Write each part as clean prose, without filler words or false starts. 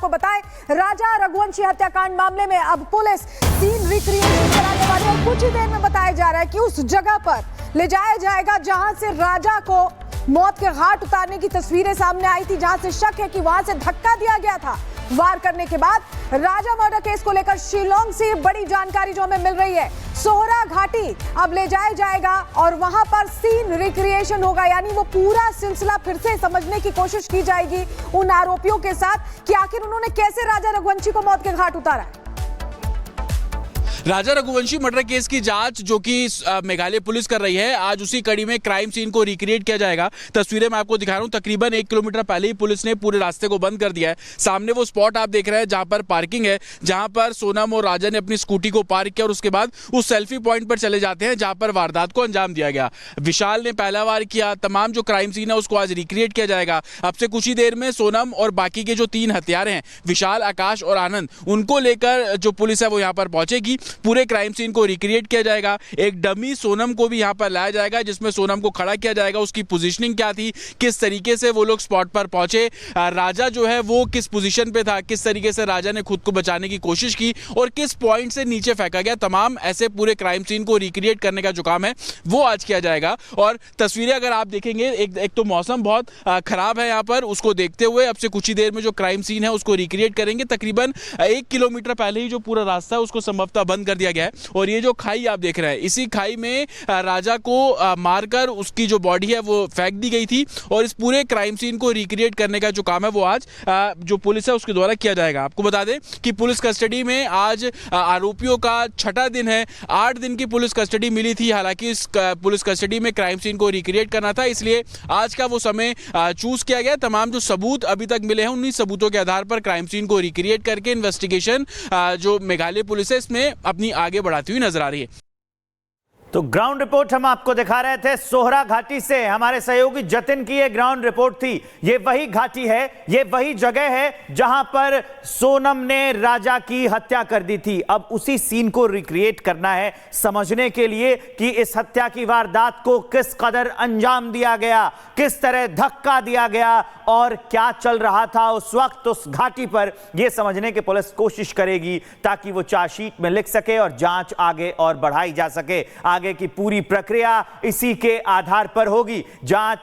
आपको बताएं, राजा रघुवंशी हत्याकांड मामले में अब पुलिस सीन रिक्रिएशन कराने वाली है। कुछ ही देर में बताया जा रहा है कि उस जगह पर ले जाया जाएगा जहां से राजा को मौत के घाट उतारने की तस्वीरें सामने आई थी, जहां से शक है कि वहां से धक्का दिया गया था वार करने के बाद। राजा मर्डर केस को लेकर शिलोंग से बड़ी जानकारी जो हमें मिल रही है, सोहरा घाटी अब ले जाया जाएगा और वहां पर सीन रिक्रिएशन होगा, यानी वो पूरा सिलसिला फिर से समझने की कोशिश की जाएगी उन आरोपियों के साथ कि आखिर उन्होंने कैसे राजा रघुवंशी को मौत के घाट उतारा है। राजा रघुवंशी मर्डर केस की जांच जो कि मेघालय पुलिस कर रही है, आज उसी कड़ी में क्राइम सीन को रिक्रिएट किया जाएगा। तस्वीरें मैं आपको दिखा रहा हूं, तकरीबन 1 किलोमीटर पहले ही पुलिस ने पूरे रास्ते को बंद कर दिया है। सामने वो स्पॉट आप देख रहे हैं जहां पर पार्किंग है, जहां पर सोनम और राजा ने अपनी स्कूटी को पार्क किया और उसके बाद उस सेल्फी पॉइंट पर चले जाते हैं जहां पर वारदात को अंजाम दिया गया। विशाल ने पहला वार किया, तमाम जो क्राइम सीन है उसको आज रिक्रिएट किया जाएगा। अब से कुछ ही देर में सोनम और बाकी के जो 3 हत्यारे हैं, विशाल, आकाश और आनंद, उनको लेकर जो पुलिस है वो यहां पर पहुंचेगी। पूरे क्राइम सीन को रिक्रिएट किया जाएगा। एक डमी सोनम को भी यहां पर लाया जाएगा जिसमें सोनम को खड़ा किया जाएगा, उसकी पोजीशनिंग क्या थी, किस तरीके से वो लोग स्पॉट पर पहुंचे, राजा जो है वो किस पोजीशन पे था, किस तरीके से राजा ने खुद को बचाने की कोशिश की और किस पॉइंट से नीचे फेंका गया। तमाम ऐसे पूरे क्राइम सीन को रिक्रिएट करने का जो काम है वो आज किया जाएगा। और तस्वीरें अगर आप देखेंगे, एक तो मौसम बहुत खराब है यहाँ पर, उसको देखते हुए अब से कुछ ही देर में जो क्राइम सीन है उसको रिक्रिएट करेंगे। तकरीबन 1 किलोमीटर पहले ही जो पूरा रास्ता है उसको संभवतः बंद कर दिया गया है और ये जो खाई आप देख रहे हैं, इसी खाई में राजा को मारकर उसकी जो बॉडी है वो फेंक दी गई थी और इस पूरे क्राइम सीन को रिक्रिएट करने का जो काम है वो आज जो पुलिस है उसके द्वारा किया जाएगा। आपको बता दें कि पुलिस कस्टडी में आज आरोपियों का 6ठा दिन है। 8 दिन की पुलिस कस्टडी मिली थी, हालांकि इस पुलिस कस्टडी में क्राइम सीन को रिक्रिएट करना था, इसलिए आज का वो समय चूज किया गया। तमाम जो सबूत अभी तक मिले हैं उन्हीं सबूतों के आधार पर क्राइम सीन को रिक्रिएट करके इन्वेस्टिगेशन जो मेघालय पुलिस है इसमें अपनी आगे बढ़ाती हुई नजर आ रही है। तो ग्राउंड रिपोर्ट हम आपको दिखा रहे थे सोहरा घाटी से, हमारे सहयोगी जतिन की ये ग्राउंड रिपोर्ट थी। ये वही घाटी है, ये वही जगह है जहां पर सोनम ने राजा की हत्या कर दी थी। अब उसी सीन को रिक्रिएट करना है समझने के लिए कि इस हत्या की वारदात को किस कदर अंजाम दिया गया, किस तरह धक्का दिया गया और क्या चल रहा था उस वक्त उस घाटी पर। यह समझने की पुलिस कोशिश करेगी ताकि वो चार्जशीट में लिख सके और जांच आगे और बढ़ाई जा सके। आगे की पूरी प्रक्रिया इसी के आधार पर होगी। जांच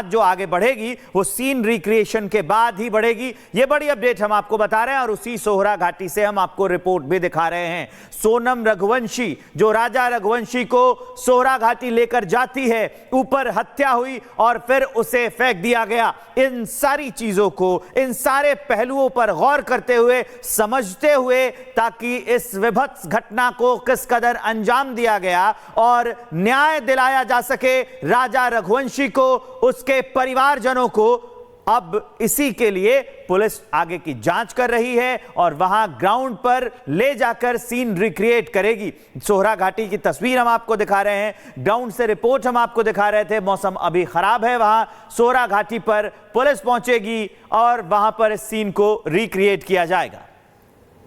जो आगे बढ़ेगी वो सीन रिक्रिएशन के बाद ही बढ़ेगी। ये बड़ी अपडेट हम आपको बता रहे हैं और उसी सोहरा घाटी से हम आपको रिपोर्ट भी दिखा रहे हैं। सोनम रघुवंशी जो राजा रघुवंशी को सोहरा घाटी लेकर जाती है, ऊपर हत्या हुई और फिर उसे फेंक दिया गया। इन सारी चीजों को, इन सारे पहलुओं पर गौर करते हुए, समझते हुए, ताकि इस विभत्स घटना को किस कदर अंजाम दिया गया और न्याय दिलाया जा सके राजा रघुवंशी को, उसके परिवारजनों को। अब इसी के लिए पुलिस आगे की जांच कर रही है और वहां ग्राउंड पर ले जाकर सीन रिक्रिएट करेगी। सोहरा घाटी की तस्वीर हम आपको दिखा रहे हैं, ग्राउंड से रिपोर्ट हम आपको दिखा रहे थे। मौसम अभी खराब है, वहां सोहरा घाटी पर पुलिस पहुंचेगी और वहां पर इस सीन को रिक्रिएट किया जाएगा।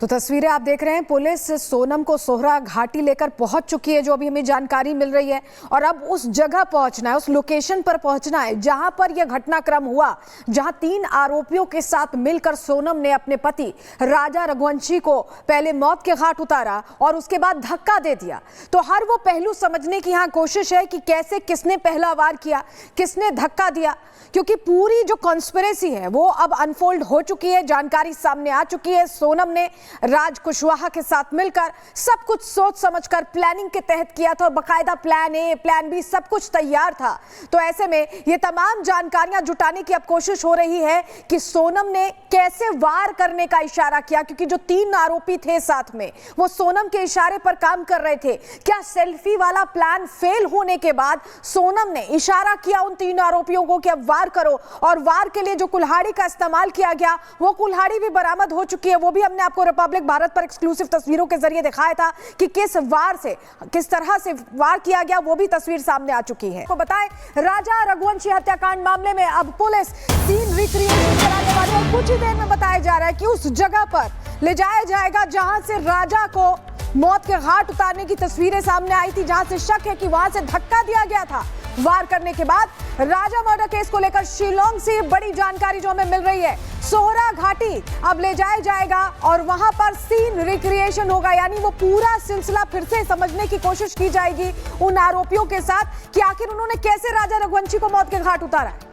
तो तस्वीरें आप देख रहे हैं, पुलिस सोनम को सोहरा घाटी लेकर पहुंच चुकी है, जो अभी हमें जानकारी मिल रही है। और अब उस जगह पहुंचना है, उस लोकेशन पर पहुंचना है जहां पर यह घटनाक्रम हुआ, जहां 3 आरोपियों के साथ मिलकर सोनम ने अपने पति राजा रघुवंशी को पहले मौत के घाट उतारा और उसके बाद धक्का दे दिया। तो हर वो पहलू समझने की यहां कोशिश है कि कैसे, किसने पहला वार किया, किसने धक्का दिया, क्योंकि पूरी जो कॉन्स्पिरेसी है वो अब अनफोल्ड हो चुकी है, जानकारी सामने आ चुकी है। सोनम ने राज कुशवाहा के साथ मिलकर सब कुछ सोच समझकर प्लानिंग के तहत किया था, बाकायदा प्लान ए, प्लान बी सब कुछ तैयार था। तो ऐसे में ये तमाम जानकारियां जुटाने की अब कोशिश हो रही है कि सोनम ने कैसे वार करने का इशारा किया, क्योंकि जो 3 आरोपी थे साथ में वो सोनम के इशारे पर काम कर रहे थे। क्या सेल्फी वाला प्लान फेल होने के बाद सोनम ने इशारा किया उन 3 आरोपियों को कि अब वार करो, और वार के लिए जो कुल्हाड़ी का इस्तेमाल किया गया वो कुल्हाड़ी भी बरामद हो चुकी है। वो भी हमने आपको रिपब्लिक भारत पर एक्सक्लूसिव तस्वीरों के जरिए दिखाया था कि किस वार से, किस तरह से वार किया गया, वो भी तस्वीर सामने आ चुकी है। तो बताएं, राजा रघुवंशी हत्याकांड मामले में अब पुलिस सीन रिक्रिएशन कराने वाली है। कुछ ही देर में बताया जा रहा है कि उस जगह पर ले जाया जाएगा जहां से राजा को मौत के घाट उतारने की तस्वीरें सामने आई थी, जहां से शक है कि वहां से धक्का दिया गया था वार करने के बाद राजा मर्डर केस को लेकर शिलोंग से बड़ी जानकारी जो हमें मिल रही है। सोहरा घाटी अब ले जाया जाएगा और वहां पर सीन रिक्रिएशन होगा, यानी वो पूरा सिलसिला फिर से समझने की कोशिश की जाएगी उन आरोपियों के साथ कि आखिर उन्होंने कैसे राजा रघुवंशी को मौत के घाट उतारा है।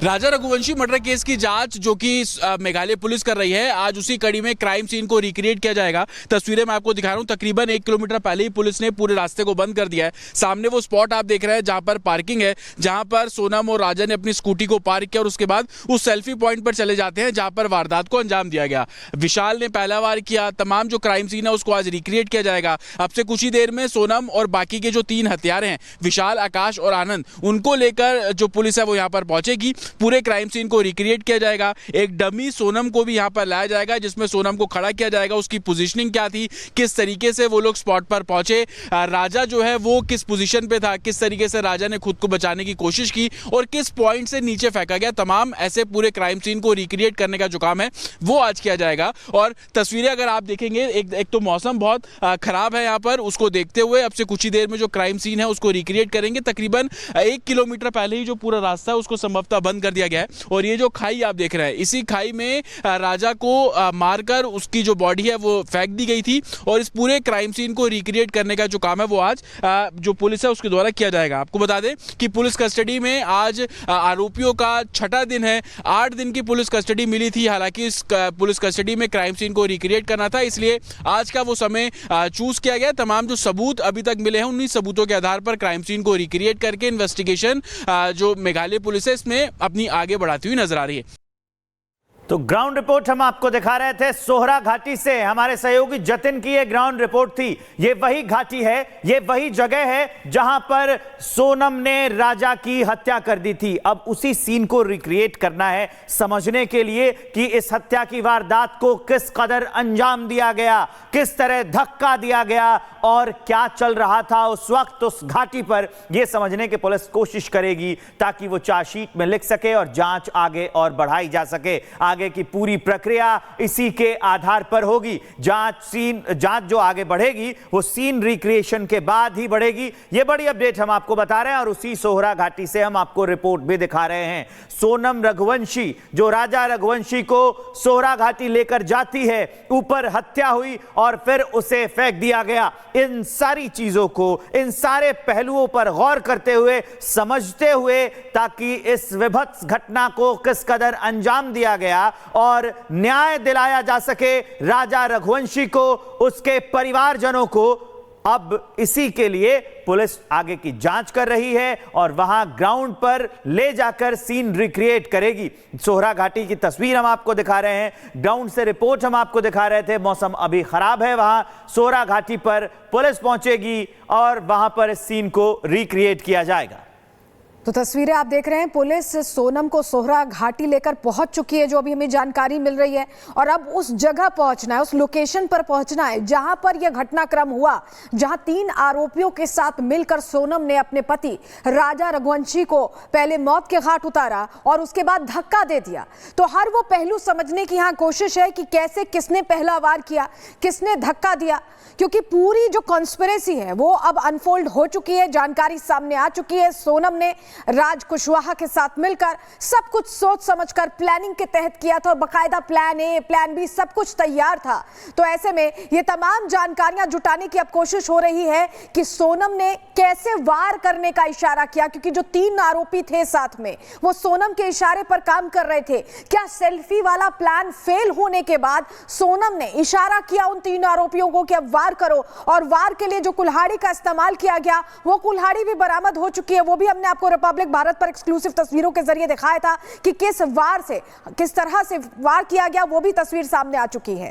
राजा रघुवंशी मर्डर केस की जांच जो कि मेघालय पुलिस कर रही है, आज उसी कड़ी में क्राइम सीन को रिक्रिएट किया जाएगा। तस्वीरें मैं आपको दिखा रहा हूं, तकरीबन 1 किलोमीटर पहले ही पुलिस ने पूरे रास्ते को बंद कर दिया है। सामने वो स्पॉट आप देख रहे हैं जहां पर पार्किंग है, जहां पर सोनम और राजा ने अपनी स्कूटी को पार्क किया और उसके बाद उस सेल्फी पॉइंट पर चले जाते हैं जहां पर वारदात को अंजाम दिया गया। विशाल ने पहला वार किया। तमाम जो क्राइम सीन है उसको आज रिक्रिएट किया जाएगा। अब से कुछ ही देर में सोनम और बाकी के जो 3 हत्यारे हैं, विशाल, आकाश और आनंद, उनको लेकर जो पुलिस है वो यहां पर पहुंचेगी। पूरे क्राइम सीन को रिक्रिएट किया जाएगा। एक डमी सोनम को भी यहां पर लाया जाएगा जिसमें सोनम को खड़ा किया जाएगा, उसकी पोजीशनिंग क्या थी, किस तरीके से वो लोग स्पॉट पर पहुंचे, राजा जो है वो किस पोजीशन पे था, किस तरीके से राजा ने खुद को बचाने की कोशिश की और किस पॉइंट से नीचे फेंका गया। तमाम ऐसे पूरे क्राइम सीन को रिक्रिएट करने का जो काम है वो आज किया जाएगा। और तस्वीरें अगर आप देखेंगे, एक तो मौसम बहुत खराब है यहाँ पर, उसको देखते हुए अब से कुछ ही देर में जो क्राइम सीन है उसको रिक्रिएट करेंगे। तकरीबन 1 किलोमीटर पहले ही जो पूरा रास्ता है उसको संभवतः बंद कर दिया गया है और ये जो खाई आप देख रहे हैं, इसी खाई में राजा को मारकर उसकी जो बॉडी है वो फेंक दी गई थी और इस पूरे क्राइम सीन को रिक्रिएट करने का जो काम है वो आज जो पुलिस है उसके द्वारा किया जाएगा। आपको बता दें कि पुलिस कस्टडी में आज आरोपियों का 6ठा दिन है। 8 दिन की पुलिस कस्टडी मिली थी। हालांकि इस पुलिस कस्टडी में क्राइम सीन को रिक्रिएट करना था, इसलिए आज का वो समय चूज किया गया। तमाम जो सबूत अभी तक मिले हैं उन्हीं सबूतों के आधार पर क्राइम सीन को रिक्रिएट करके इन्वेस्टिगेशन जो मेघालय पुलिस है इसमें अपनी आगे बढ़ाती हुई नजर आ रही है। तो ग्राउंड रिपोर्ट हम आपको दिखा रहे थे सोहरा घाटी से। हमारे सहयोगी जतिन की ये ग्राउंड रिपोर्ट थी। ये वही घाटी है, ये वही जगह है जहां पर सोनम ने राजा की हत्या कर दी थी। अब उसी सीन को रिक्रिएट करना है समझने के लिए कि इस हत्या की वारदात को किस कदर अंजाम दिया गया, किस तरह धक्का दिया गया और क्या चल रहा था उस वक्त उस घाटी पर। यह समझने की पुलिस कोशिश करेगी ताकि वो चार्जशीट में लिख सके और जांच आगे और बढ़ाई जा सके। आगे की पूरी प्रक्रिया इसी के आधार पर होगी। जांच जो आगे बढ़ेगी वो सीन रिक्रिएशन के बाद ही बढ़ेगी। ये बड़ी अपडेट हम आपको बता रहे हैं और उसी सोहरा घाटी से हम आपको रिपोर्ट भी दिखा रहे हैं। सोनम रघुवंशी जो राजा रघुवंशी को सोहरा घाटी लेकर जाती है, ऊपर हत्या हुई और फिर उसे फेंक दिया गया। इन सारी चीजों को, इन सारे पहलुओं पर गौर करते हुए, समझते हुए, ताकि इस विभत्स घटना को किस कदर अंजाम दिया गया और न्याय दिलाया जा सके राजा रघुवंशी को, उसके परिवारजनों को। अब इसी के लिए पुलिस आगे की जांच कर रही है और वहां ग्राउंड पर ले जाकर सीन रिक्रिएट करेगी। सोहरा घाटी की तस्वीर हम आपको दिखा रहे हैं, ग्राउंड से रिपोर्ट हम आपको दिखा रहे थे। मौसम अभी खराब है, वहां सोहरा घाटी पर पुलिस पहुंचेगी और वहां पर इस सीन को रिक्रिएट किया जाएगा। तो तस्वीरें आप देख रहे हैं, पुलिस सोनम को सोहरा घाटी लेकर पहुंच चुकी है जो अभी हमें जानकारी मिल रही है और अब उस जगह पहुंचना है, उस लोकेशन पर पहुंचना है जहां पर यह घटनाक्रम हुआ, जहां 3 आरोपियों के साथ मिलकर सोनम ने अपने पति राजा रघुवंशी को पहले मौत के घाट उतारा और उसके बाद धक्का दे दिया। तो हर वो पहलू समझने की यहां कोशिश है कि कैसे, किसने पहला वार किया, किसने धक्का दिया, क्योंकि पूरी जो कॉन्स्पिरेसी है वो अब अनफोल्ड हो चुकी है, जानकारी सामने आ चुकी है। सोनम ने राज कुशवाहा के साथ मिलकर सब कुछ सोच समझकर प्लानिंग के तहत किया था, बकायदा प्लान ए, प्लान बी सब कुछ तैयार था। तो ऐसे में ये तमाम जानकारियां जुटाने की अब कोशिश हो रही है कि सोनम ने कैसे वार करने का इशारा किया, क्योंकि जो 3 आरोपी थे साथ में वो सोनम के इशारे पर काम कर रहे थे। क्या सेल्फी वाला प्लान फेल होने के बाद सोनम ने इशारा किया उन 3 आरोपियों को कि अब वार करो, और वार के लिए जो कुल्हाड़ी का इस्तेमाल किया गया वो कुल्हाड़ी भी बरामद हो चुकी है। वो भी हमने आपको रिपब्लिक भारत पर एक्सक्लूसिव तस्वीरों के जरिए दिखाया था कि किस वार से, किस तरह से वार किया गया, वो भी तस्वीर सामने आ चुकी है।